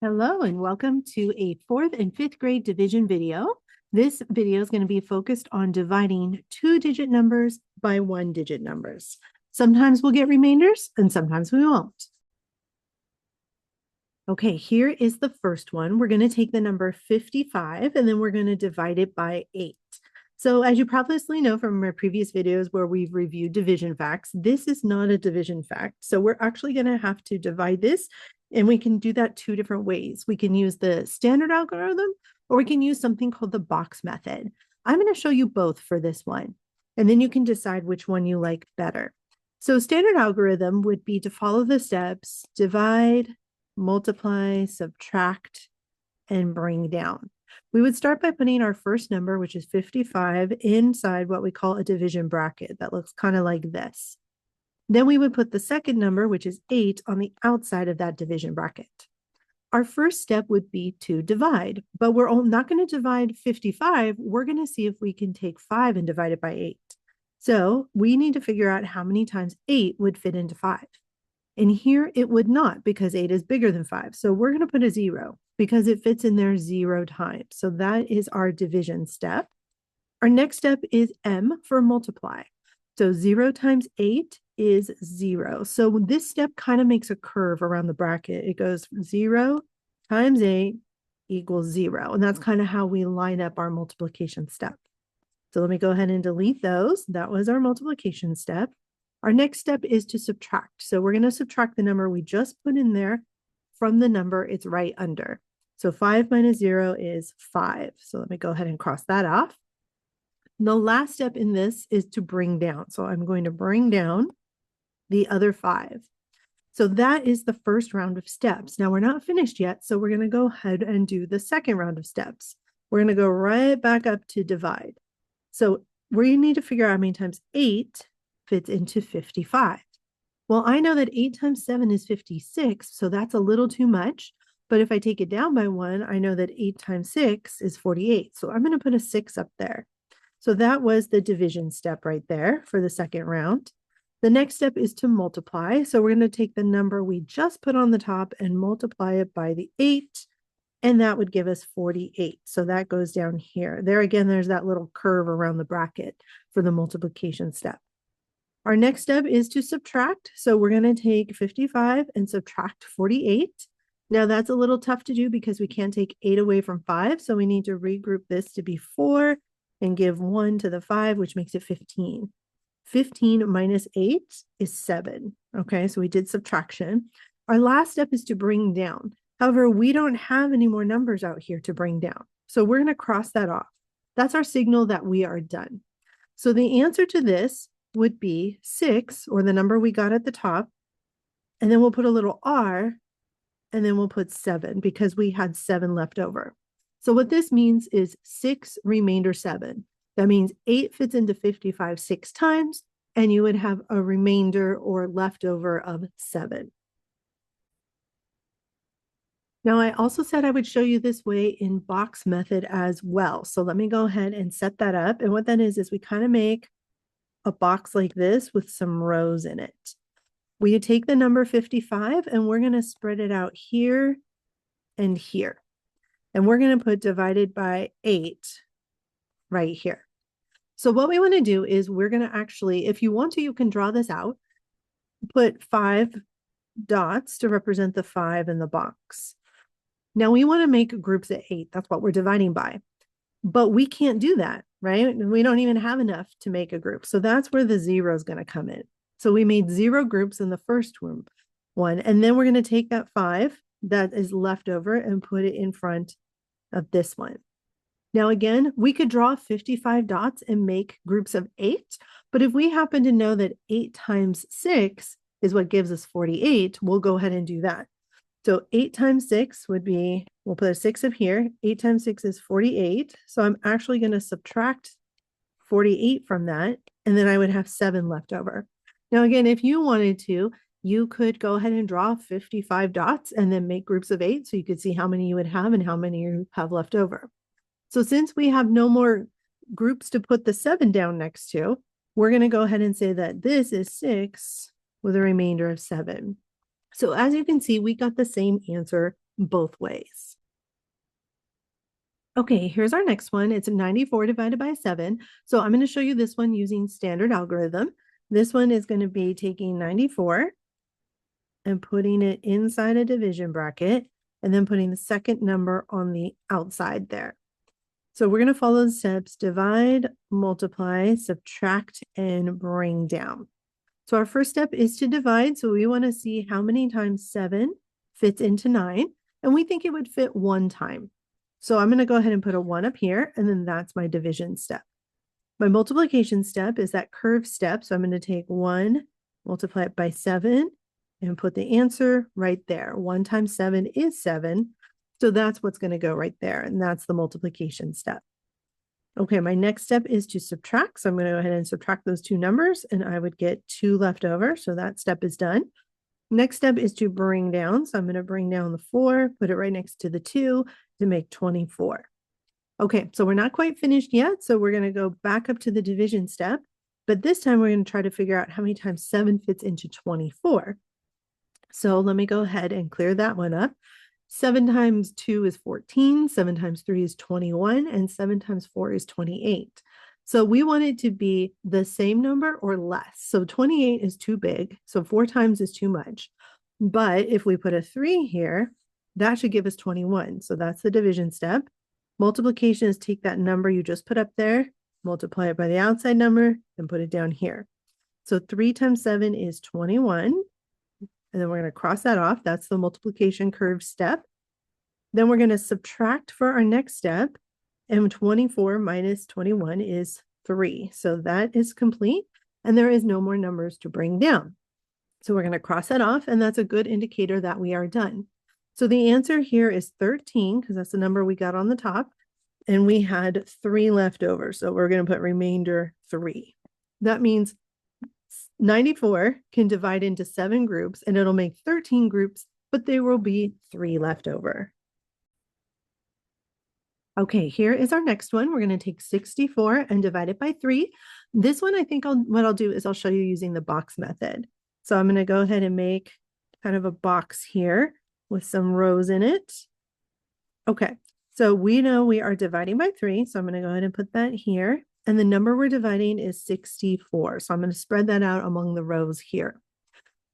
Hello and welcome to a 4th and 5th grade division video. This video is going to be focused on dividing 2-digit numbers by 1-digit numbers. Sometimes we'll get remainders and sometimes we won't. Okay, here is the first one. We're going to take the number 55 and then we're going to divide it by 8. So as you probably know from our previous videos where we've reviewed division facts, this is not a division fact. So we're actually going to have to divide this, and we can do that 2 different ways. We can use the standard algorithm, or we can use something called the box method. I'm going to show you both for this one, and then you can decide which one you like better. So standard algorithm would be to follow the steps: divide, multiply, subtract, and bring down. We would start by putting our first number, which is 55, inside what we call a division bracket that looks kind of like this. Then we would put the second number, which is 8, on the outside of that division bracket. Our first step would be to divide, but we're not going to divide 55. We're going to see if we can take 5 and divide it by 8. So we need to figure out how many times 8 would fit into 5. And here it would not, because 8 is bigger than 5. So we're going to put a 0 because it fits in there 0 times. So that is our division step. Our next step is M for multiply. So 0 times 8 is 0. So this step kind of makes a curve around the bracket. It goes 0 times 8 equals 0. And that's kind of how we line up our multiplication step. So let me go ahead and delete those. That was our multiplication step. Our next step is to subtract. So we're going to subtract the number we just put in there from the number it's right under. So 5 minus 0 is 5. So let me go ahead and cross that off. The last step in this is to bring down. So I'm going to bring down the other 5. So that is the first round of steps. Now we're not finished yet, so we're going to go ahead and do the second round of steps. We're going to go right back up to divide. So we need to figure out how many times 8 fits into 55. Well, I know that 8 times 7 is 56, so that's a little too much. But if I take it down by 1, I know that 8 times 6 is 48. So I'm going to put a 6 up there. So that was the division step right there for the second round. The next step is to multiply. So we're going to take the number we just put on the top and multiply it by the 8. And that would give us 48. So that goes down here. There again, there's that little curve around the bracket for the multiplication step. Our next step is to subtract. So we're going to take 55 and subtract 48. Now that's a little tough to do because we can't take 8 away from 5. So we need to regroup this to be 4 and give 1 to the 5, which makes it 15. 15 minus 8 is 7. Okay, so we did subtraction. Our last step is to bring down. However, we don't have any more numbers out here to bring down. So we're going to cross that off. That's our signal that we are done. So the answer to this would be 6, or the number we got at the top. And then we'll put a little r, and then we'll put 7 because we had 7 left over. So what this means is 6 remainder 7. That means 8 fits into 55 6 times, and you would have a remainder or leftover of 7. Now, I also said I would show you this way in box method as well. So let me go ahead and set that up. And what that is we kind of make a box like this with some rows in it. We take the number 55 and we're going to spread it out here and here. And we're going to put divided by 8 right here. So what we want to do is we're going to actually, if you want to, you can draw this out, put 5 dots to represent the 5 in the box. Now we want to make groups at 8. That's what we're dividing by. But we can't do that, right? We don't even have enough to make a group. So that's where the 0 is going to come in. So we made 0 groups in the first one. And then we're going to take that 5 that is left over and put it in front of this one. Now, again, we could draw 55 dots and make groups of 8. But if we happen to know that 8 times 6 is what gives us 48, we'll go ahead and do that. So 8 times 6 would be, we'll put a 6 up here. 8 times 6 is 48. So I'm actually going to subtract 48 from that, and then I would have 7 left over. Now, again, if you wanted to, you could go ahead and draw 55 dots and then make groups of 8 so you could see how many you would have and how many you have left over. So since we have no more groups to put the 7 down next to, we're going to go ahead and say that this is 6 with a remainder of 7. So as you can see, we got the same answer both ways. Okay, here's our next one. It's 94 divided by 7. So I'm going to show you this one using standard algorithm. This one is going to be taking 94 and putting it inside a division bracket, and then putting the second number on the outside there. So we're going to follow the steps: divide, multiply, subtract, and bring down. So our first step is to divide. So we want to see how many times 7 fits into 9. And we think it would fit 1 time. So I'm going to go ahead and put a 1 up here, and then that's my division step. My multiplication step is that curved step. So I'm going to take 1, multiply it by 7, and put the answer right there. 1 times 7 is 7. So that's what's going to go right there. And that's the multiplication step. Okay, my next step is to subtract. So I'm going to go ahead and subtract those two numbers, and I would get 2 left over. So that step is done. Next step is to bring down. So I'm going to bring down the 4, put it right next to the 2 to make 24. Okay, so we're not quite finished yet. So we're going to go back up to the division step. But this time we're going to try to figure out how many times 7 fits into 24. So let me go ahead and clear that one up. 7 times 2 is 14, 7 times 3 is 21, and 7 times 4 is 28. So we want it to be the same number or less. So 28 is too big, so 4 times is too much. But if we put a 3 here, that should give us 21. So that's the division step. Multiplication is take that number you just put up there, multiply it by the outside number, and put it down here. So 3 times 7 is 21. And then we're going to cross that off. That's the multiplication curve step. Then we're going to subtract for our next step. And 24 minus 21 is 3. So that is complete. And there is no more numbers to bring down. So we're going to cross that off. And that's a good indicator that we are done. So the answer here is 13, because that's the number we got on the top. And we had 3 left over. So we're going to put remainder 3. That means 94 can divide into 7 groups, and it'll make 13 groups, but there will be 3 left over. Okay, here is our next one. We're going to take 64 and divide it by 3. This one, I think what I'll do is I'll show you using the box method. So I'm going to go ahead and make kind of a box here with some rows in it. Okay, so we know we are dividing by 3, so I'm going to go ahead and put that here. And the number we're dividing is 64. So I'm going to spread that out among the rows here.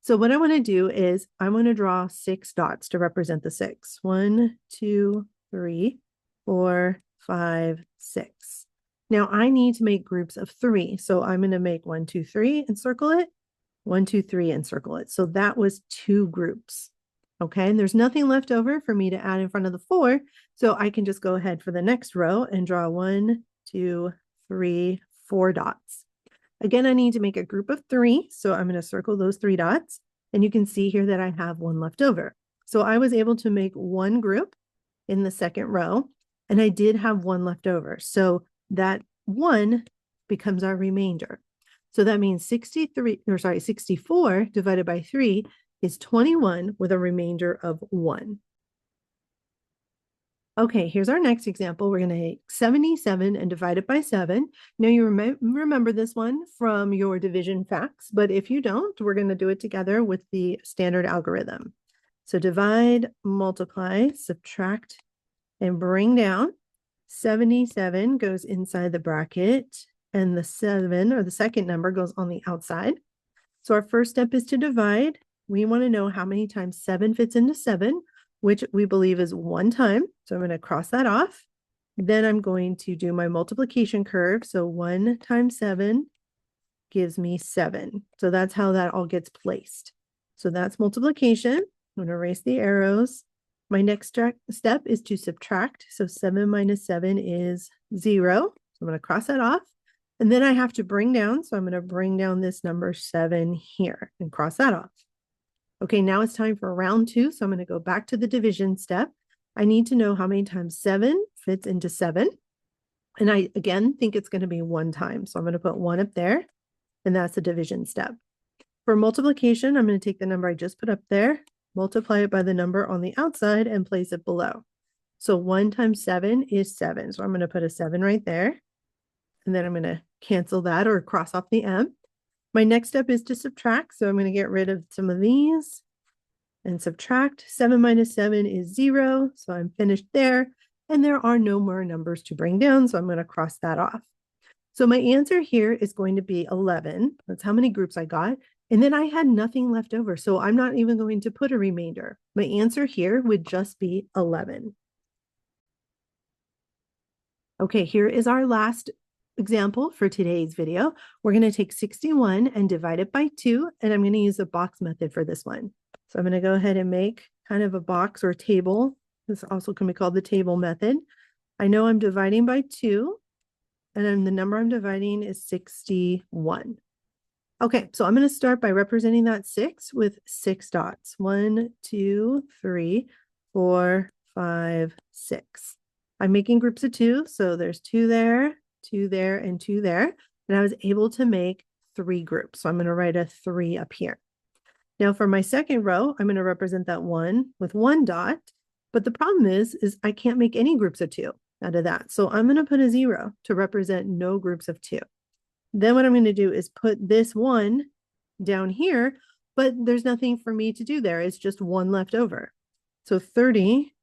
So what I want to do is I want to draw 6 dots to represent the 6. 1, 2, 3, 4, 5, 6. Now I need to make groups of 3. So I'm going to make 1, 2, 3 and circle it. 1, 2, 3 and circle it. So that was 2 groups. Okay, and there's nothing left over for me to add in front of the 4. So I can just go ahead for the next row and draw 1, 2, 3, 4 dots. Again, I need to make a group of 3. So I'm going to circle those 3 dots. And you can see here that I have 1 left over. So I was able to make 1 group in the second row. And I did have 1 left over. So that 1 becomes our remainder. So that means 64 divided by 3 is 21 with a remainder of 1. Okay, here's our next example. We're going to take 77 and divide it by 7. Now you remember this one from your division facts, but if you don't, we're going to do it together with the standard algorithm. So divide, multiply, subtract, and bring down. 77 goes inside the bracket, and the 7, or the second number, goes on the outside. So our first step is to divide. We want to know how many times 7 fits into 7, which we believe is 1 time. So I'm going to cross that off. Then I'm going to do my multiplication curve. So 1 times 7 gives me 7. So that's how that all gets placed. So that's multiplication. I'm going to erase the arrows. My next step is to subtract. So 7 minus 7 is 0. So I'm going to cross that off. And then I have to bring down. So I'm going to bring down this number 7 here and cross that off. Okay, now it's time for round 2. So I'm going to go back to the division step. I need to know how many times 7 fits into 7. And I, again, think it's going to be 1 time. So I'm going to put 1 up there. And that's the division step. For multiplication, I'm going to take the number I just put up there, multiply it by the number on the outside, and place it below. So 1 times 7 is 7. So I'm going to put a 7 right there. And then I'm going to cancel that or cross off the M. My next step is to subtract. So I'm going to get rid of some of these. and subtract. 7 minus 7 is 0, so I'm finished there. And there are no more numbers to bring down, so I'm going to cross that off. So my answer here is going to be 11. That's how many groups I got. And then I had nothing left over, so I'm not even going to put a remainder. My answer here would just be 11. Okay, here is our last example for today's video. We're going to take 61 and divide it by 2, and I'm going to use the box method for this one. So I'm going to go ahead and make kind of a box or table. This also can be called the table method. I know I'm dividing by 2, and then the number I'm dividing is 61. Okay, so I'm going to start by representing that 6 with 6 dots. 1, 2, 3, 4, 5, 6. I'm making groups of 2, so there's 2 there, 2 there, and 2 there. And I was able to make 3 groups. So I'm going to write a 3 up here. Now for my second row, I'm going to represent that 1 with 1 dot. But the problem is I can't make any groups of 2 out of that. So I'm going to put a 0 to represent no groups of 2. Then what I'm going to do is put this 1 down here, but there's nothing for me to do there. It's just 1 left over. So 30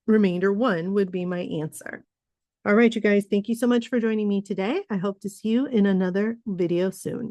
remainder 1 would be my answer. All right, you guys, thank you so much for joining me today. I hope to see you in another video soon.